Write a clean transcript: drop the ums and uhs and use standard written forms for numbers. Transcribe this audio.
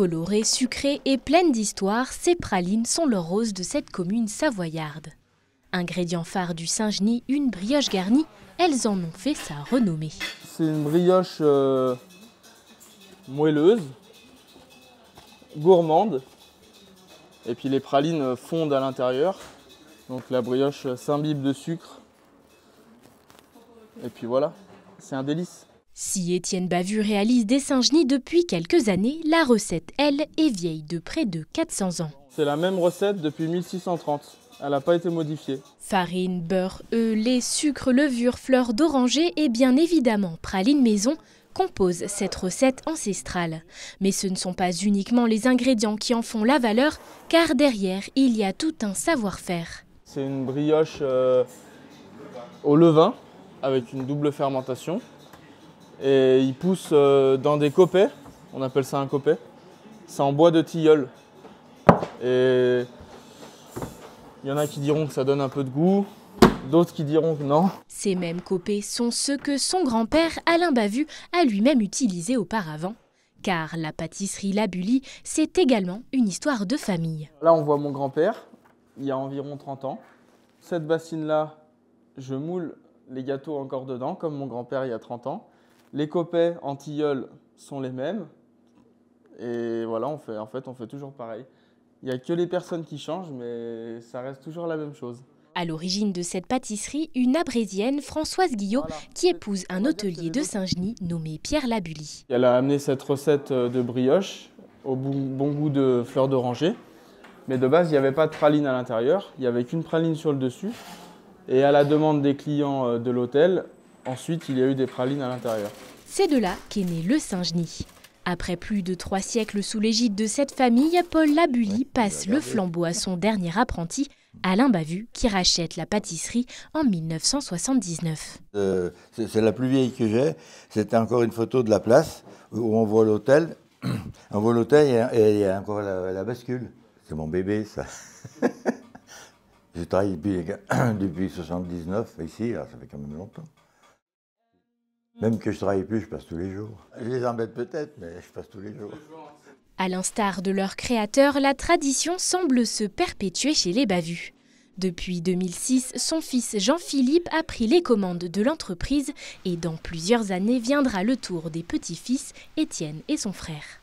Colorées, sucrées et pleines d'histoire, ces pralines sont le rose de cette commune savoyarde. Ingrédient phare du Saint-Genis, une brioche garnie, elles en ont fait sa renommée. C'est une brioche moelleuse, gourmande, et puis les pralines fondent à l'intérieur. Donc la brioche s'imbibe de sucre, et puis voilà, c'est un délice. Si Étienne Bavu réalise des Saint-Genis depuis quelques années, la recette, elle, est vieille de près de 400 ans. C'est la même recette depuis 1630, elle n'a pas été modifiée. Farine, beurre, œufs, lait, sucre, levure, fleurs d'oranger et bien évidemment praline maison composent cette recette ancestrale. Mais ce ne sont pas uniquement les ingrédients qui en font la valeur, car derrière, il y a tout un savoir-faire. C'est une brioche au levain avec une double fermentation. Et il pousse dans des coppets, on appelle ça un coppet. C'est en bois de tilleul. Et il y en a qui diront que ça donne un peu de goût, d'autres qui diront que non. Ces mêmes coppets sont ceux que son grand-père Alain Bavu a lui-même utilisés auparavant. Car la pâtisserie La Bully, c'est également une histoire de famille. Là, on voit mon grand-père, il y a environ 30 ans. Cette bassine-là, je moule les gâteaux encore dedans, comme mon grand-père il y a 30 ans. Les coppets en tilleul sont les mêmes. Et voilà, on fait toujours pareil. Il n'y a que les personnes qui changent, mais ça reste toujours la même chose. À l'origine de cette pâtisserie, une abrésienne, Françoise Guillot, qui épouse un hôtelier de Saint-Genis nommé Pierre La Bully. Elle a amené cette recette de brioche au bon goût de fleurs d'oranger. Mais de base, il n'y avait pas de praline à l'intérieur. Il n'y avait qu'une praline sur le dessus. Et à la demande des clients de l'hôtel, ensuite, il y a eu des pralines à l'intérieur. C'est de là qu'est né le Saint-Genis. Après plus de 3 siècles sous l'égide de cette famille, Paul La Bully passe le flambeau à son dernier apprenti, Alain Bavu, qui rachète la pâtisserie en 1979. C'est la plus vieille que j'ai. C'était encore une photo de la place où on voit l'hôtel. On voit l'hôtel et il y a encore la bascule. C'est mon bébé, ça. J'ai travaillé depuis 79 ici, alors ça fait quand même longtemps. Même que je ne travaille plus, je passe tous les jours. Je les embête peut-être, mais je passe tous les jours. À l'instar de leur créateur, la tradition semble se perpétuer chez les Bavu. Depuis 2006, son fils Jean-Philippe a pris les commandes de l'entreprise et dans plusieurs années viendra le tour des petits-fils, Étienne et son frère.